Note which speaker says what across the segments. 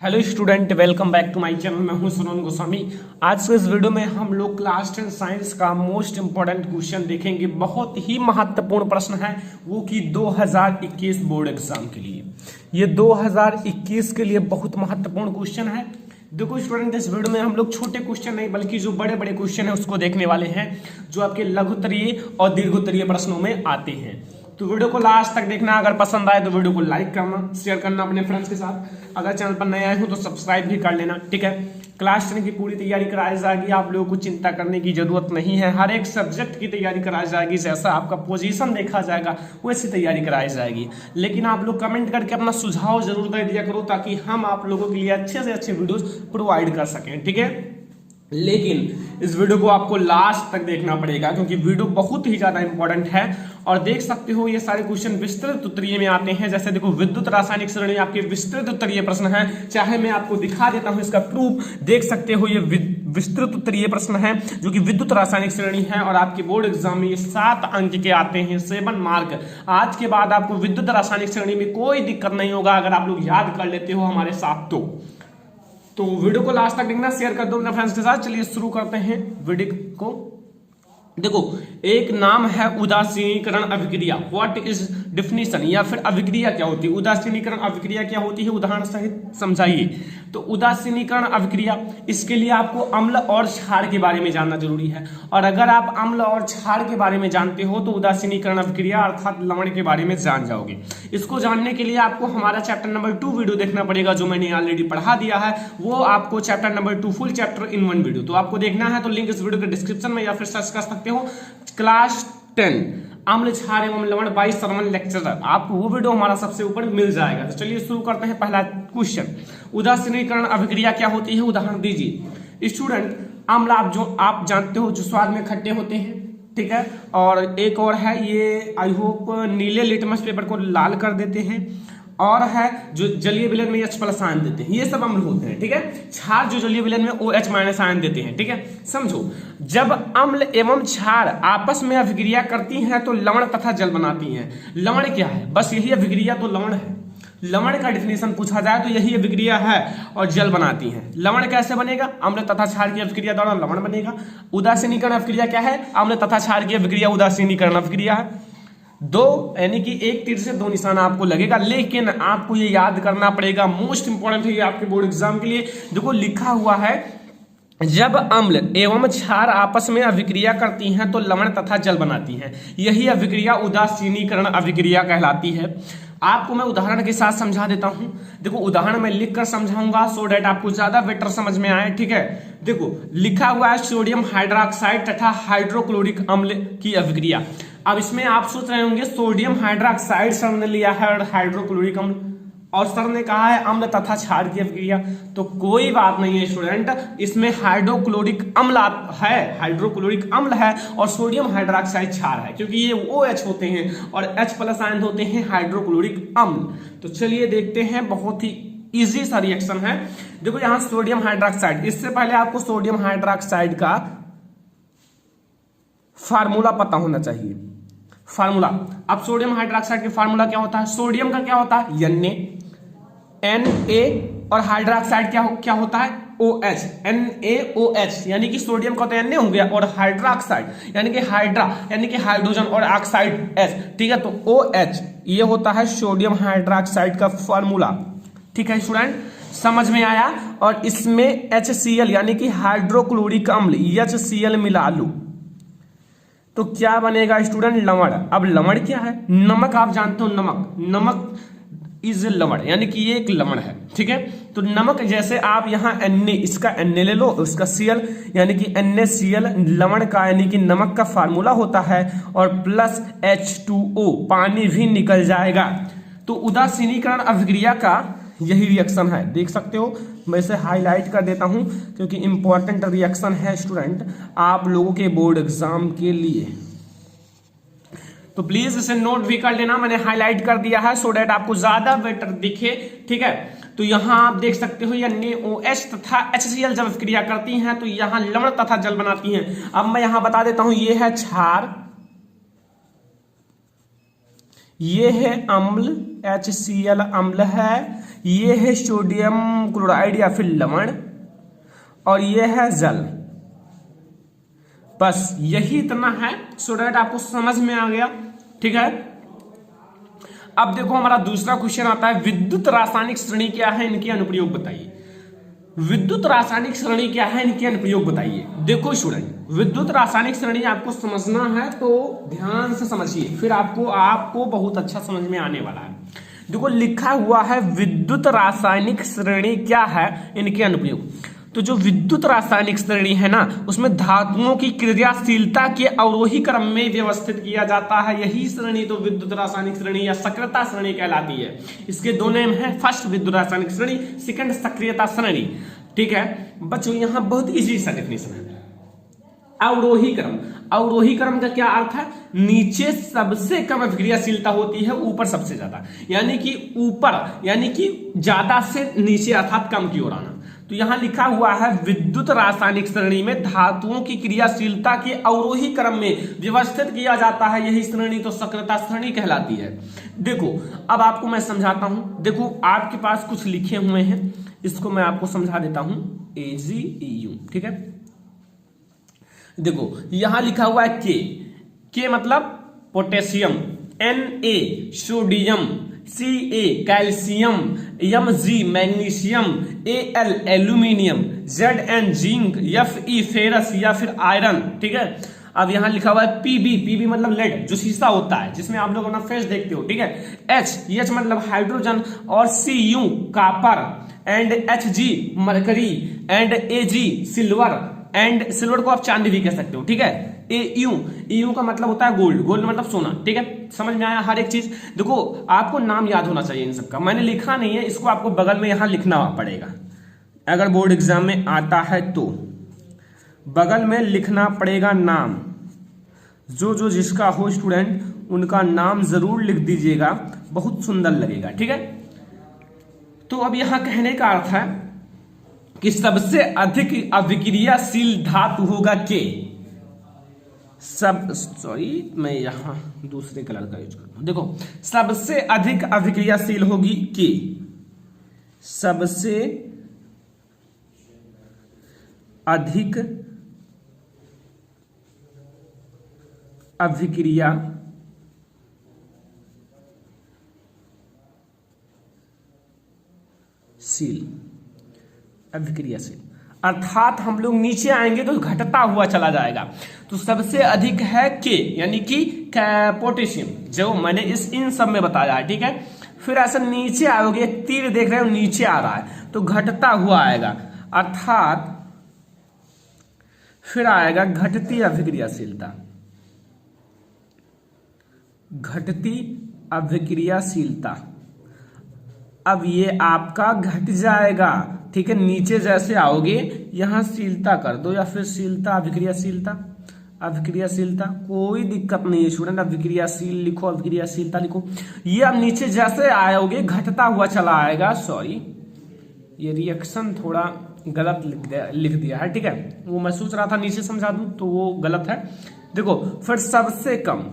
Speaker 1: Hello student, welcome back to my channel. मैं हूं सुनन गोस्वामी। आज के इस वीडियो में हम लोग क्लास 10 साइंस का मोस्ट इंपोर्टेंट क्वेश्चन देखेंगे। बहुत ही महत्वपूर्ण प्रश्न है वो कि 2021 बोर्ड एग्जाम के लिए। ये 2021 के लिए बहुत महत्वपूर्ण क्वेश्चन है। देखो स्टूडेंट, इस वीडियो में हम लोग छोटे क्वेश्चन नहीं बल्कि जो बड़े बड़े क्वेश्चन है उसको देखने वाले हैं, जो आपके लघुत्तरीय और दीर्घोत्तरीय प्रश्नों में आते हैं। तो वीडियो को लास्ट तक देखना। अगर पसंद आए तो वीडियो को लाइक करना, शेयर करना अपने फ्रेंड्स के साथ। अगर चैनल पर नए आए हो तो सब्सक्राइब भी कर लेना, ठीक है। क्लास 10 की पूरी तैयारी कराई जाएगी, आप लोगों को चिंता करने की जरूरत नहीं है। हर एक सब्जेक्ट की तैयारी कराई जाएगी, जैसा आपका पोजीशन देखा जाएगा वैसी तैयारी कराई जाएगी। लेकिन आप लोग कमेंट करके अपना सुझाव जरूर दे दिया करो, ताकि हम आप लोगों के लिए अच्छे से अच्छे वीडियोस प्रोवाइड कर सकें, ठीक है। लेकिन इस वीडियो को आपको लास्ट तक देखना पड़ेगा, क्योंकि वीडियो बहुत ही ज्यादा इंपॉर्टेंट है। और देख सकते हो ये सारे क्वेश्चन विस्तृत उत्तरीय में आते हैं। जैसे देखो, विद्युत रासायनिक श्रेणी आपके विस्तृत उत्तरीय प्रश्न है। चाहे मैं आपको दिखा देता हूं इसका प्रूफ, देख सकते हो ये विस्तृत उत्तरीय प्रश्न है जो कि विद्युत रासायनिक श्रेणी है। और आपके बोर्ड एग्जाम में ये 7 अंक के आते हैं, 7 मार्क। आज के बाद आपको विद्युत रासायनिक श्रेणी में कोई दिक्कत नहीं होगा अगर आप लोग याद कर लेते हो हमारे साथ। तो वीडियो को लास्ट तक देखना, शेयर कर दो अपने फ्रेंड्स के साथ। चलिए शुरू करते हैं वीडियो को। देखो, एक नाम है उदासीनीकरण अभिक्रिया। व्हाट इज डिफिनीशन, या फिर अभिक्रिया क्या होती है, उदासीनीकरण अभिक्रिया क्या होती है, उदाहरण सहित समझाइए। तो उदासीनीकरण अभिक्रिया, इसके लिए आपको अम्ल और क्षार के बारे में जानना जरूरी है। और अगर आप अम्ल और क्षार के बारे में जानते हो तो उदासीनीकरण अभिक्रिया अर्थात लवण के बारे में जान जाओगे। इसको जानने के लिए आपको हमारा चैप्टर नंबर 2 वीडियो देखना पड़ेगा, जो मैंने ऑलरेडी पढ़ा दिया है। वो आपको chapter number 2 full chapter in 1 video, तो आपको देखना है तो लिंक इस वीडियो के डिस्क्रिप्शन में या फिर सर्च कर सकते हो। क्लास 10 अम्ल क्षार एवं लवण बाय सरमन लेक्चरर, आपको वो वीडियो हमारा सबसे ऊपर मिल जाएगा। तो चलिए शुरू करते हैं। पहला क्वेश्चन, उदासीनीकरण अभिक्रिया क्या होती है, उदाहरण दीजिए। स्टूडेंट, अम्ल आप जानते हो जो स्वाद में खट्टे होते हैं, ठीक है। और एक और है, ये आई होप नीले लिटमस पेपर को लाल कर देते हैं। और है जो जलीय विलयन में H+ आयन देते हैं, ये सब अम्ल होते हैं, ठीक है। क्षार जो जलीय विलयन में OH- आयन देते हैं, ठीक है। समझो, जब अम्ल एवं क्षार आपस में अभिक्रिया करती हैं तो लवण तथा जल बनाती हैं। लवण क्या है, बस यही अभिक्रिया तो लवण है। लवण का डिफिनेशन पूछा जाए तो यही अभिक्रिया है और जल बनाती हैं। लवण कैसे बनेगा, अम्ल तथा क्षार की अभिक्रिया द्वारा लवण बनेगा। उदासीनीकरण अभिक्रिया क्या है, अम्ल तथा क्षार की अभिक्रिया उदासीनीकरण अभिक्रिया है। दो, यानी कि एक तीर से दो निशाना आपको लगेगा, लेकिन आपको ये याद करना पड़ेगा, मोस्ट इंपॉर्टेंट है ये आपके बोर्ड एग्जाम के लिए। देखो लिखा हुआ है, जब अम्ल एवं क्षार आपस में अभिक्रिया करती हैं तो लवण तथा जल बनाती हैं। यही अभिक्रिया उदासीनीकरण अभिक्रिया कहलाती है। आपको मैं उदाहरण के साथ समझा देता हूं। देखो, उदाहरण मैं लिखकर समझाऊंगा सो डेट आपको ज्यादा बेटर समझ में आए, ठीक है। देखो लिखा हुआ है, सोडियम हाइड्रोक्साइड तथा हाइड्रोक्लोरिक अम्ल की अभिक्रिया। अब इसमें आप सोच रहे होंगे सोडियम हाइड्रोक्साइड सर ने लिया है और हाइड्रोक्लोरिक अम्ल, और सर ने कहा है अम्ल तथा क्षार की अभिक्रिया। तो कोई बात नहीं है स्टूडेंट, इसमें हाइड्रोक्लोरिक अम्ल है, हाइड्रोक्लोरिक अम्ल है और सोडियम हाइड्रोक्साइड क्षार है, क्योंकि ये OH होते हैं और H+ आयन होते हैं हाइड्रोक्लोरिक अम्ल। तो चलिए देखते हैं, बहुत ही इजी सा रिएक्शन है। देखो यहां सोडियम हाइड्रोक्साइड, इससे पहले आपको सोडियम हाइड्रोक्साइड का फार्मूला पता होना चाहिए। फार्मूला, अब सोडियम हाइड्रोक्साइड के फार्मूला क्या होता है, सोडियम का क्या होता है Na, और हाइड्रोक्साइड क्या होता है OH, NaOH, यानी कि सोडियम का तो Na हो गया और हाइड्रोक्साइड यानी कि हाइड्रा यानी कि हाइड्रोजन और ऑक्साइड H, ठीक है। तो OH ये होता है सोडियम हाइड्रोक्साइड का फार्मूला, ठीक है स्टूडेंट, समझ में आया। और इसमें HCl यानी कि हाइड्रोक्लोरिक अम्ल HCl मिला लो तो क्या बनेगा स्टूडेंट, लवण। अब लवण क्या है, नमक आप जानते हो, नमक इज लवण, यानी कि ये एक लवण है, ठीक है। तो नमक जैसे आप यहाँ Na, इसका Na ले लो, उसका Cl यानी कि NaCl लवण का यानी कि नमक का फार्मूला होता है, और प्लस H2O पानी भी निकल जाएगा। तो उदासीनीकरण अभिक्रिया का यही रिएक्शन है, देख सकते हो। मैं इसे हाईलाइट कर देता हूं क्योंकि इंपॉर्टेंट रिएक्शन है स्टूडेंट आप लोगों के बोर्ड एग्जाम के लिए। तो प्लीज इसे नोट भी कर लेना, मैंने हाईलाइट कर दिया है सो डेट आपको ज्यादा बेटर दिखे, ठीक है। तो यहां आप देख सकते हो, ये NaOH तथा HCl जब क्रिया करती हैं तो यहां लवण तथा जल बनाती हैं। अब मैं यहां बता देता हूं, ये है क्षार, ये है अम्ल HCl अम्ल है, ये है सोडियम क्लोराइड या फिर लवण, और ये है जल। बस यही इतना है, सो दैट आपको समझ में आ गया। ठीक है, अब देखो हमारा दूसरा क्वेश्चन आता है, विद्युत रासायनिक श्रेणी क्या है, इनके अनुप्रयोग बताइए। विद्युत रासायनिक श्रेणी क्या है, इनके अनुप्रयोग बताइए। देखो स्टूडेंट, विद्युत रासायनिक श्रेणी आपको समझना है तो ध्यान से समझिए, फिर आपको बहुत अच्छा समझ में आने वाला है। देखो लिखा हुआ है विद्युत रासायनिक श्रेणी क्या है, इनके अनुप्रयोग। तो जो विद्युत रासायनिक श्रेणी है ना, उसमें धातुओं की क्रियाशीलता के अवरोही क्रम में व्यवस्थित किया जाता है। यही श्रेणी तो विद्युत रासायनिक श्रेणी या सक्रियता श्रेणी कहलाती है। इसके दो नेम है, फर्स्ट विद्युत रासायनिक श्रेणी, सेकंड सक्रियता श्रेणी। ठीक है बच्चों, यहां बहुत इजी सा डेफिनेशन है। अवरोही क्रम, अवरोही क्रम का क्या अर्थ है, नीचे सबसे कम अभिक्रियाशीलता होती है, ऊपर सबसे ज्यादा, यानी कि ऊपर यानी कि ज्यादा से नीचे अर्थात कम की ओर आना। तो यहां लिखा हुआ है विद्युत रासायनिक श्रेणी में धातुओं की क्रियाशीलता के अवरोही क्रम में व्यवस्थित किया जाता है, यही श्रेणी तो सक्रियता श्रेणी कहलाती है। देखो अब आपको मैं समझाता हूं। देखो आपके पास कुछ लिखे हुए हैं, इसको मैं आपको समझा देता हूं, AgEu। ठीक है, देखो यहां लिखा हुआ है के मतलब potassium, Na sodium, Ca calcium, Mg magnesium, Al aluminium, Zn zinc, Fe ferrous या फिर आयरन। ठीक है, अब यहां लिखा हुआ है Pb मतलब लेड, जो शीशा होता है जिसमें आप लोग अपना फेस देखते हो। ठीक है, H मतलब हाइड्रोजन, और Cu copper, and Hg mercury, and Ag silver, and silver को आप चांदी भी कह सकते हो। ठीक है, EU का मतलब होता है गोल्ड, गोल्ड मतलब सोना। ठीक है, समझ में आया हर एक चीज। देखो आपको नाम याद होना चाहिए इन सबका, मैंने लिखा नहीं है, इसको आपको बगल में यहां लिखना पड़ेगा। अगर बोर्ड एग्जाम में आता है तो बगल में लिखना पड़ेगा नाम, जो जिसका हो स्टूडेंट उनका नाम जरूर लिख दीजिएगा, बहुत सुंदर लगेगा। ठीक है, तो अब यहां कहने का अर्थ है कि सबसे अधिक अभिक्रियाशील धातु होगा के। मैं यहां दूसरे कलर का यूज करता हूं। देखो सबसे अधिक अभिक्रियाशील होगी के, सबसे अधिक अभिक्रियाशील, अभिक्रियाशील अर्थात हम लोग नीचे आएंगे तो घटता हुआ चला जाएगा। तो सबसे अधिक है के, यानी कि पोटेशियम, जो मैंने इन सब में बताया है। ठीक है, फिर ऐसा नीचे आओगे, तीर देख रहे हो नीचे आ रहा है तो घटता हुआ आएगा, अर्थात फिर आएगा घटती अभिक्रियाशीलता, घटती अभिक्रियाशीलता। अब ये आपका घट जाएगा। ठीक है, नीचे जैसे आओगे यहां शीलता कर दो, या फिर शीलता अभिक्रियाशीलता, अभिक्रियाशीलता कोई दिक्कत नहीं है स्टूडेंट, अभिक्रियाशील लिखो, अभिक्रियाशीलता लिखो। ये अब नीचे जैसे आओगे घटता हुआ चला आएगा। सॉरी, ये रिएक्शन थोड़ा गलत लिख दिया है। ठीक है, वो मैं सोच रहा था नीचे समझा दूं तो वो गलत है। देखो फिर सबसे कम,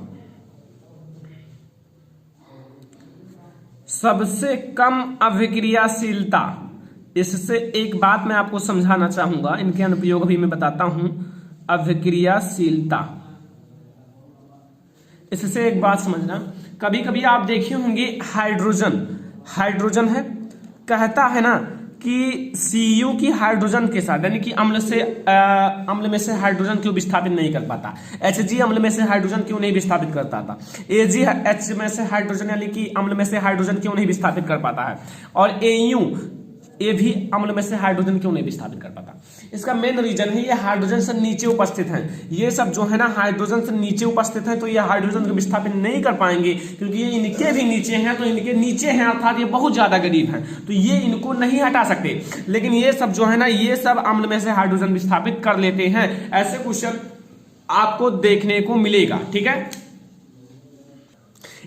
Speaker 1: सबसे कम अभिक्रियाशीलता। इससे एक बात मैं आपको समझाना चाहूंगा, इनके अनुप्रयोग भी मैं बताता हूं। अभिक्रियाशीलता, इससे एक बात समझना, कभी कभी आप देखे होंगे हाइड्रोजन, हाइड्रोजन है, कहता है ना कि Cu की हाइड्रोजन के साथ, यानी कि अम्ल में से हाइड्रोजन क्यों विस्थापित नहीं कर पाता, Hg अम्ल में से हाइड्रोजन क्यों नहीं विस्थापित करता था, Ag H में से हाइड्रोजन यानी कि अम्ल में से हाइड्रोजन क्यों नहीं विस्थापित कर पाता है, और Au ये भी अम्ल में से हाइड्रोजन क्यों नहीं विस्थापित कर पाता। इसका मेन रीजन है ये हाइड्रोजन से नीचे उपस्थित हैं, ये सब जो है ना हाइड्रोजन से नीचे उपस्थित हैं, तो ये हाइड्रोजन को विस्थापित नहीं कर पाएंगे क्योंकि ये इनके भी नीचे हैं, तो इनके नीचे हैं अर्थात ये बहुत ज्यादा करीब हैं, तो ये इनको नहीं हटा सकते। लेकिन ये सब जो है ना, ये सब अम्ल में से हाइड्रोजन विस्थापित कर लेते हैं। ऐसे क्वेश्चन आपको देखने को मिलेगा। ठीक है,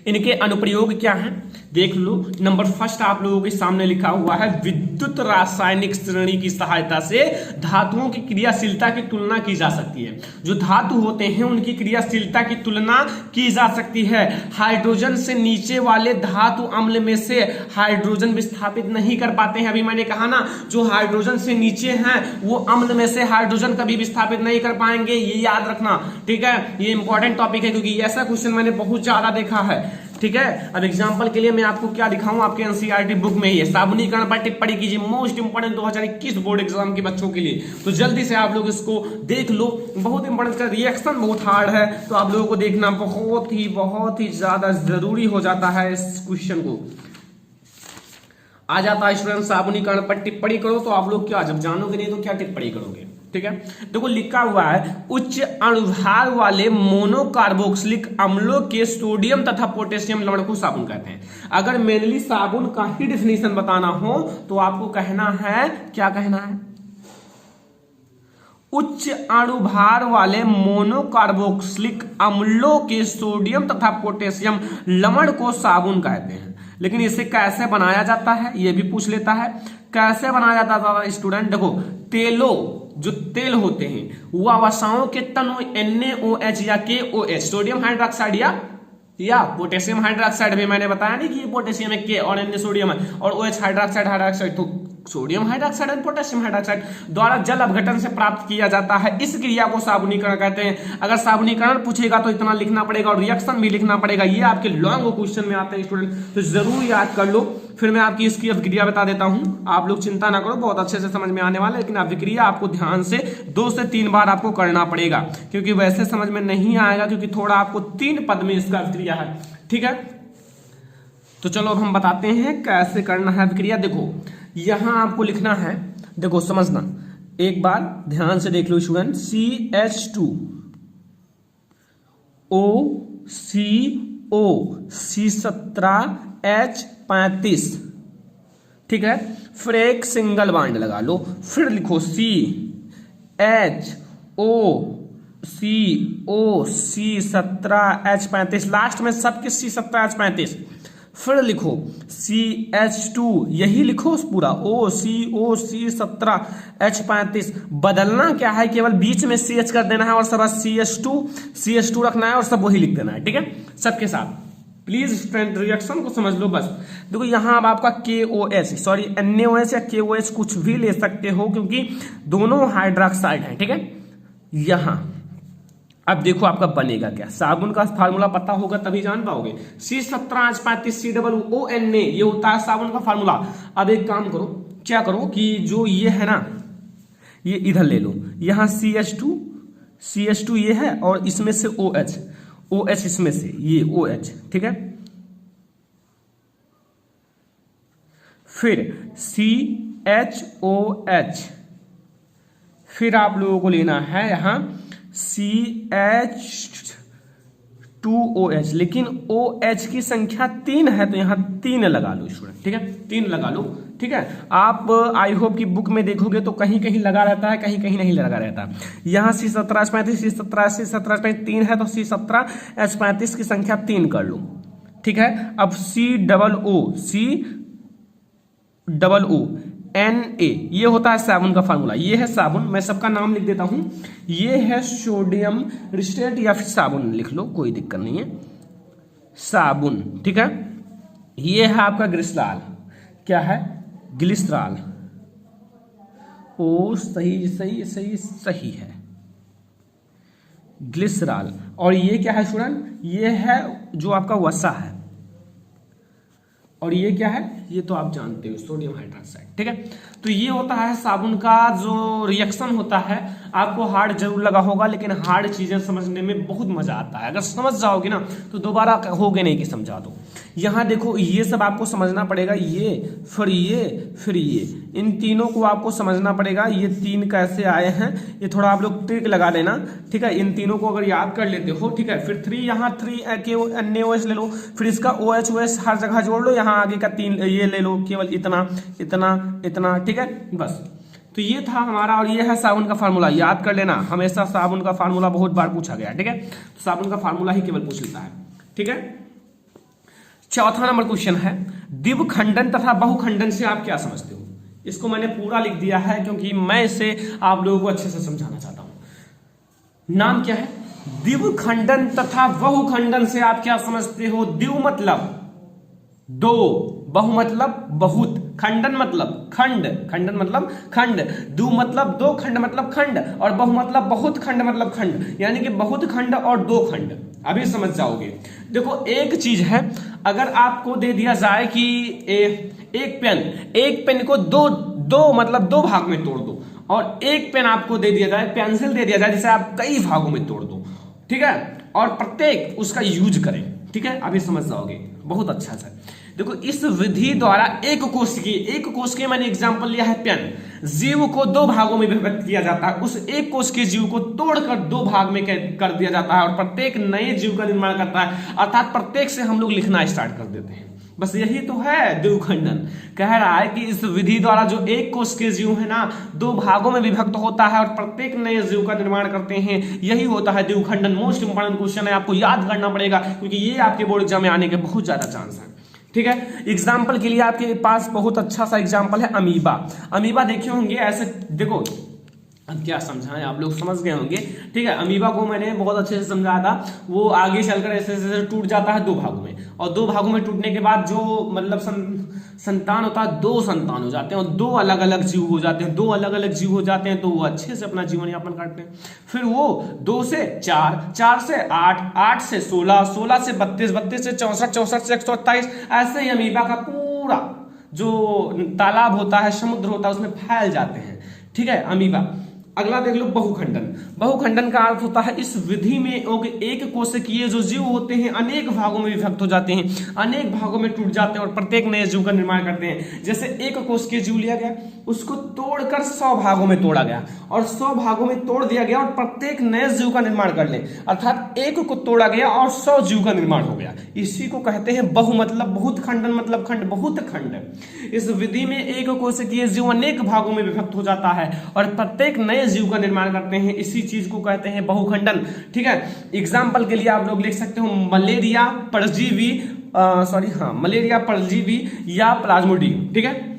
Speaker 1: इनके अनुप्रयोग क्या हैं देख लो, नंबर फर्स्ट आप लोगों के सामने लिखा हुआ है, विद्युत रासायनिक श्रेणी की सहायता से धातुओं की क्रियाशीलता की तुलना की जा सकती है। जो धातु होते हैं उनकी क्रियाशीलता की तुलना की जा सकती है। हाइड्रोजन से नीचे वाले धातु अम्ल में से हाइड्रोजन विस्थापित नहीं कर पाते हैं। अभी मैंने कहा ना, जो हाइड्रोजन से नीचे हैं वो अम्ल में से हाइड्रोजन कभी विस्थापित नहीं कर पाएंगे, ये याद रखना, ठीक है। ये इंपॉर्टेंट टॉपिक है क्योंकि ऐसा क्वेश्चन मैंने बहुत ज्यादा देखा है, ठीक है। अब एग्जांपल के लिए मैं आपको क्या दिखाऊं, आपके एनसीईआरटी बुक में ही है, साबुनीकरण पर टिप्पणी कीजिए, मोस्ट इंपोर्टेंट 2021 बोर्ड एग्जाम के बच्चों के लिए। तो जल्दी से आप लोग इसको देख लो, बहुत इंपॉर्टेंट, इसका रिएक्शन बहुत हार्ड है, तो आप लोगों को देखना बहुत ही ज्यादा जरूरी हो जाता है। इस क्वेश्चन को आ जाता है स्टूडेंट, साबुनीकरण पर टिप्पणी करो, तो आप लोग क्या, जब जानोगे नहीं तो क्या टिप्पणी करोगे, ठीक है। देखो लिखा हुआ है, उच्च अणुभार वाले मोनोकार्बोक्सिलिक अम्लों के सोडियम तथा पोटेशियम लवण को साबुन कहते हैं। अगर मेनली साबुन का ही डिफिनीशन बताना हो तो आपको कहना है, क्या कहना है, उच्च अणुभार वाले मोनोकार्बोक्सिलिक अम्लों के सोडियम तथा पोटेशियम लवण को साबुन कहते हैं। लेकिन इसे कैसे बनाया जाता है ये भी पूछ लेता है, कैसे बनाया जाता था स्टूडेंट। देखो तेलों, जो तेल होते हैं वो अवसाओं के तनु NaOH या KOH, सोडियम हाइड्रोक्साइड या पोटेशियम हाइड्रोक्साइड भी मैंने बताया नहीं कि ये पोटेशियम है K और Na सोडियम है, और OH हाइड्रोक्साइड, तो सोडियम हाइड्रोक्साइड और पोटेशियम हाइड्रोक्साइड द्वारा जल अपघटन से प्राप्त किया जाता है। इस क्रिया को साबुनीकरण कहते हैं। अगर साबुनीकरण पूछेगा तो इतना लिखना पड़ेगा और रिएक्शन भी लिखना पड़ेगा, ये आपके लॉन्ग क्वेश्चन में आते हैं स्टूडेंट, तो जरूर याद कर लो। फिर मैं आपकी इसकी अभिक्रिया बता देता हूं, आप लोग चिंता ना करो, बहुत अच्छे से समझ में आने वाला है। लेकिन अभिक्रिया आपको ध्यान से 2 से 3 बार आपको करना पड़ेगा, क्योंकि वैसे समझ में नहीं आएगा, क्योंकि थोड़ा आपको 3 पद में इसका अभिक्रिया है, ठीक है। तो चलो अब हम बताते हैं कैसे करना है अभिक्रिया। देखो यहां आपको लिखना है, देखो समझना, एक बार ध्यान से देख लो स्टूडेंट, CH2 OCO C17H35, ठीक है। फिर एक सिंगल बॉन्ड लगा लो, फिर लिखो CHO C17H35, लास्ट में सबके C17H35, फिर लिखो CH2, यही लिखो पूरा OCO C17H35। बदलना क्या है, केवल बीच में CH कर देना है और सब CH2 रखना है और सब वही लिख देना है, ठीक है, सबके साथ। प्लीज स्टूडेंट रिएक्शन को समझ लो बस। देखो यहां अब आपका KOH, सॉरी NaOH या KOH कुछ भी ले सकते हो, क्योंकि दोनों हाइड्रोक्साइड हैं, ठीक है। यहां अब देखो आपका बनेगा क्या, साबुन का फार्मूला पता होगा तभी जान पाओगे, C17H35 COONA, ये होता है साबुन का फार्मूला। अब एक काम करो, क्या करो कि जो ये है ना, ये इधर ले लो, यहां CH2 ये है और इसमें से OH इसमें से ये OH, ठीक है। फिर CHOH, फिर आप लोगों को लेना है यहां CH2OH, लेकिन OH की संख्या 3 है तो यहां 3 लगा लो स्टूडेंट, ठीक है, 3 लगा लो, ठीक है। आप आई होप की बुक में देखोगे तो कहीं कहीं लगा रहता है, कहीं कहीं नहीं लगा रहता। यहां C17H35 3 है तो C17H35 की संख्या 3 कर लो, ठीक है। अब COONA, ये होता है साबुन का फार्मूला, ये है साबुन, मैं सबका नाम लिख देता हूं, ये है सोडियम रिस्टेट या फिर साबुन लिख लो, कोई दिक्कत नहीं है, साबुन, ठीक है। ये है आपका ग्लिसरॉल, क्या है, ग्लिसरॉल, ओ सही है, ग्लिसरॉल। और ये क्या है स्टूडेंट, ये है जो आपका वसा है, और ये क्या है, ये तो आप जानते हो सोडियम हाइड्रोक्साइड, ठीक है। तो ये होता है साबुन का जो रिएक्शन होता है। आपको हार्ड जरूर लगा होगा, लेकिन हार्ड चीजें समझने में बहुत मजा आता है, अगर समझ जाओगे ना तो दोबारा होगे नहीं कि समझा दो। यहां देखो ये सब आपको समझना पड़ेगा, ये फिर ये, इन तीनों को आपको समझना पड़ेगा, ये 3 कैसे आए हैं, ये थोड़ा आप लोग ट्रिक लगा देना, ठीक है। इन तीनों को अगर याद कर लेते हो, ठीक है। फिर 3 यहाँ 3 NaOH ले लो, फिर इसका OH हर जगह जोड़ लो, यहाँ आगे का 3 ये ले लो, केवल इतना, ठीक है, बस। तो ये था हमारा, और ये है साबुन का फार्मूला, याद कर लेना, हमेशा साबुन का फार्मूला बहुत बार पूछा गया, ठीक है। तो साबुन का फार्मूला ही केवल पूछ लेता है, ठीक है। चौथा नंबर क्वेश्चन है, द्विखंडन तथा बहुखंडन से आप क्या समझते हो? इसको मैंने पूरा लिख दिया है क्योंकि मैं इसे आप लोगों को अच्छे से समझाना चाहता हूं। नाम क्या है? द्विखंडन तथा बहुखंडन से आप क्या समझते हो? द्वि मतलब दो, बहु मतलब बहुत, खंडन मतलब खंड, खंडन मतलब खंड, दो मतलब दो, खंड मतलब खंड, और बहु मतलब बहुत, खंड मतलब खंड, यानी कि बहुत खंड और दो खंड। अभी समझ जाओगे। देखो एक चीज है, अगर आपको दे दिया जाए कि एक पेन को दो मतलब दो भाग में तोड़ दो, और एक पेन आपको दे दिया जाए, पेंसिल दे दिया जाए जिसे आप कई भागों में तोड़ दो, ठीक है, और प्रत्येक उसका यूज करें, ठीक है, अभी समझ जाओगे बहुत अच्छा से। देखो इस विधि द्वारा एक कोश की मैंने एग्जांपल लिया है पेन, जीव को दो भागों में विभक्त किया जाता है, उस एक कोश के जीव को तोड़कर दो भाग में कर दिया जाता है और प्रत्येक नए जीव का निर्माण करता है, अर्थात प्रत्येक से हम लोग लिखना स्टार्ट कर देते हैं। बस यही तो है द्विखंडन। कह रहा है कि इस विधि द्वारा जो एक कोश के जीव है ना, दो भागों में विभक्त होता है और प्रत्येक नए जीव का निर्माण करते हैं, यही होता है द्विखंडन। मोस्ट इंपोर्टेंट क्वेश्चन है, आपको याद करना पड़ेगा क्योंकि ये आपके बोर्ड एग्जाम में आने के बहुत ज्यादा चांस है, ठीक है। एग्जाम्पल के लिए आपके पास बहुत अच्छा सा एग्जाम्पल है अमीबा। अमीबा देखे होंगे ऐसे, देखो अब क्या समझाएं, आप लोग समझ गए होंगे, ठीक है। अमीबा को मैंने बहुत अच्छे से समझाया था, वो आगे चलकर ऐसे ऐसे टूट जाता है दो भागों में, और दो भागों में टूटने के बाद जो मतलब संतान होता है, दो संतान हो जाते हैं और दो अलग अलग जीव हो जाते हैं, दो अलग अलग जीव हो जाते हैं, तो वो अच्छे से अपना जीवन यापन करते हैं। फिर वो 2 से 4, 4 से 8, 8 से 16, 16 से 32, 32 से 64, 64 से 128, ऐसे ही अमीबा का पूरा जो तालाब होता है, समुद्र होता है, उसमें फैल जाते हैं, ठीक है अमीबा। अगला देख लो बहुखंडन। बहुखंडन का अर्थ होता है इस विधि में एक कोशिकीय जो जीव होते हैं अनेक भागों में विभक्त हो जाते हैं, अनेक भागों में टूट जाते हैं और प्रत्येक नए जीव का निर्माण करते हैं। जैसे एक कोशिकीय जीव लिया गया, उसको तोड़कर 100 भागों में तोड़ा गया और 100 भागों में तोड़ दिया गया और प्रत्येक नए जीव का निर्माण कर ले, अर्थात एक को तोड़ा गया और 100 जीव का निर्माण हो गया। इसी को कहते हैं बहु मतलब बहुत, खंडन मतलब खंड, बहुत खंड। इस विधि में एक कोशिकीय जीव अनेक भागों में विभक्त हो जाता है और प्रत्येक नए जीव का निर्माण करते हैं, इसी चीज को कहते हैं बहुखंडन, ठीक है। एग्जाम्पल के लिए आप लोग लिख सकते हो मलेरिया परजीवी, मलेरिया परजीवी या प्लाज्मोडियम, ठीक है।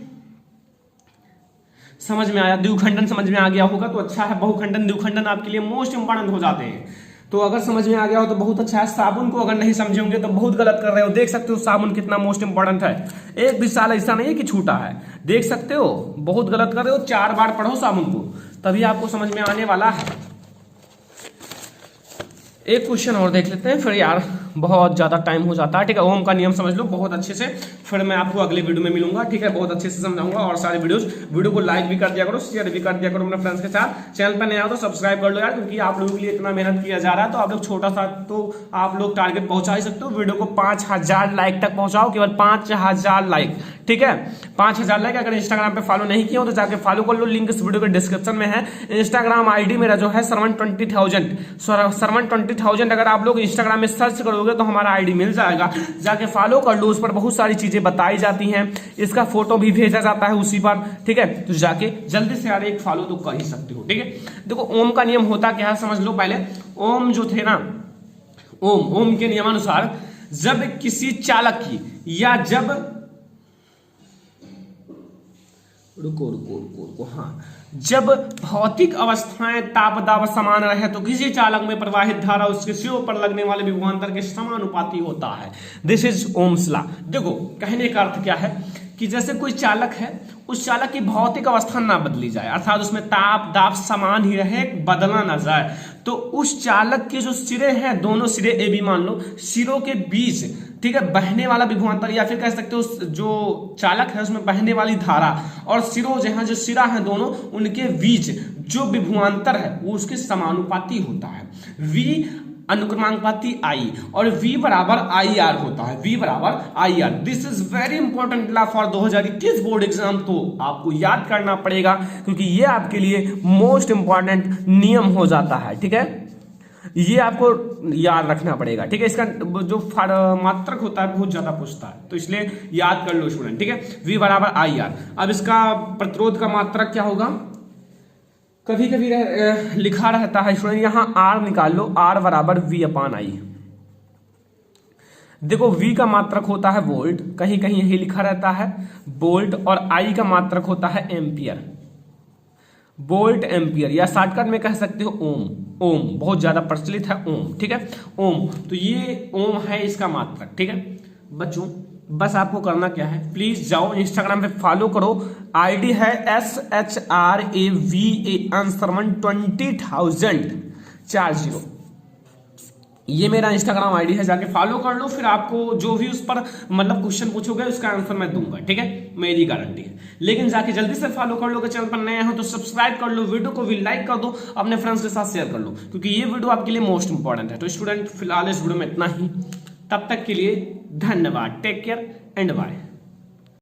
Speaker 1: समझ में आया? द्विखंडन समझ में आ गया होगा तो अच्छा है। बहुखंडन द्विखंडन आपके लिए मोस्ट इंपोर्टेंट हो जाते हैं, तो अगर समझ में आ गया हो तो बहुत अच्छा है। साबुन को अगर नहीं समझे होंगे तो बहुत गलत कर रहे हो। देख सकते हो साबुन कितना मोस्ट इंपोर्टेंट है, एक भी साल ऐसा नहीं है कि छूटा है, देख सकते हो, बहुत गलत कर रहे हो। 4 बार पढ़ो साबुन को, तभी आपको समझ में आने वाला है। एक क्वेश्चन और देख लेते हैं, फिर यार बहुत ज्यादा टाइम हो जाता है, ठीक है। ओम का नियम समझ लो बहुत अच्छे से, फिर मैं आपको अगले वीडियो में मिलूंगा, ठीक है। बहुत अच्छे से समझाऊंगा और सारे वीडियो को लाइक भी कर दिया करो, शेयर भी कर दिया करो अपने फ्रेंड्स के साथ। चैनल पर नया हो तो सब्सक्राइब कर लो यार, क्योंकि आप लोगों के लिए इतना मेहनत किया जा रहा है, तो आप लोग छोटा सा तो आप लोग टारगेट पहुंचा ही सकते हो। वीडियो को 5000 लाइक तक पहुंचाओ, केवल 5000 लाइक, ठीक है। 5000 लाइक। अगर इंस्टाग्राम पे फॉलो नहीं किया हो तो जाके फॉलो कर लो, लिंक इस वीडियो के डिस्क्रिप्शन में है। इंस्टाग्राम आईडी मेरा जो है सरवण 20,000, अगर आप लोग इंस्टाग्राम में सर्च करोगे तो हमारा आईडी मिल जाएगा, जाके फॉलो कर लो। उस पर बहुत सारी चीजें बताई जाती हैं, इसका फोटो भी भेजा जाता है उसी पर, ठीक है। तो जाके जल्दी से यार एक फॉलो तो कर ही सकते हो, ठीक है। देखो ओम का नियम होता क्या है समझ लो पहले। ओम जो थे ना, ओम के नियमानुसार जब किसी चालक की या जब रुको हाँ, जब भौतिक अवस्थाएं ताप दाब समान रहे तो किसी चालक में प्रवाहित धारा उसके सिरों पर लगने वाले विभवांतर के समानुपाती होता है। This is Ohm's law. देखो कहने का अर्थ क्या है कि जैसे कोई चालक है, उस चालक की भौतिक अवस्था ना बदली जाए, अर्थात उसमें ताप दाब समान ही रहे, बदला ना जाए, तो उस चालक के जो सिरे हैं, दोनों सिरे ए बी मान लो, सिरों के बीच, ठीक है, बहने वाला विभवांतर या फिर कह सकते हो जो चालक है उसमें बहने वाली धारा और सिरों जहां जो सिरा है दोनों, उनके बीच जो विभवांतर है वो उसके समानुपाती होता है। V अनुक्रमानुपाती I और V बराबर IR होता है, V बराबर IR। This is very important law for 2021 board exam, तो आपको याद करना पड़ेगा क्योंकि ये आपके लिए मोस्ट इंपॉर्टेंट नियम हो जाता है, ठीक है। ये आपको याद रखना पड़ेगा, ठीक है। इसका जो मात्रक होता है बहुत ज्यादा पूछता है, तो इसलिए याद कर लो स्टूडेंट, ठीक है। V बराबर IR। अब इसका प्रतिरोध का मात्रक क्या होगा, कभी कभी लिखा रहता है स्टूडेंट, यहां R निकाल लो, R बराबर V/I। देखो V का मात्रक होता है वोल्ट, कहीं कहीं यही लिखा रहता है वोल्ट, और I का मात्रक होता है एम्पियर, वोल्ट एम्पियर, या शॉर्टकट में कह सकते हो ओम। ओम बहुत ज्यादा प्रचलित है ओम, ठीक है, ओम। तो ये ओम है इसका मात्रक, ठीक है बच्चों। बस आपको करना क्या है, प्लीज जाओ इंस्टाग्राम पे फॉलो करो, आईडी है SHRAVA अंशरमन 20,040, ये मेरा इंस्टाग्राम आईडी है, जाके फॉलो कर लो। फिर आपको जो भी उस पर मतलब क्वेश्चन पूछोगे उसका आंसर मैं दूंगा, ठीक है, मेरी गारंटी है। लेकिन जाके जल्दी से फॉलो कर लो, कि चैनल पर नए हो तो सब्सक्राइब कर लो, वीडियो को भी लाइक कर दो, अपने फ्रेंड्स के साथ शेयर कर लो, क्योंकि ये वीडियो आपके लिए मोस्ट इंपॉर्टेंट है। तो स्टूडेंट फिलहाल इस वीडियो में इतना ही, तब तक के लिए धन्यवाद, टेक केयर एंड बाय।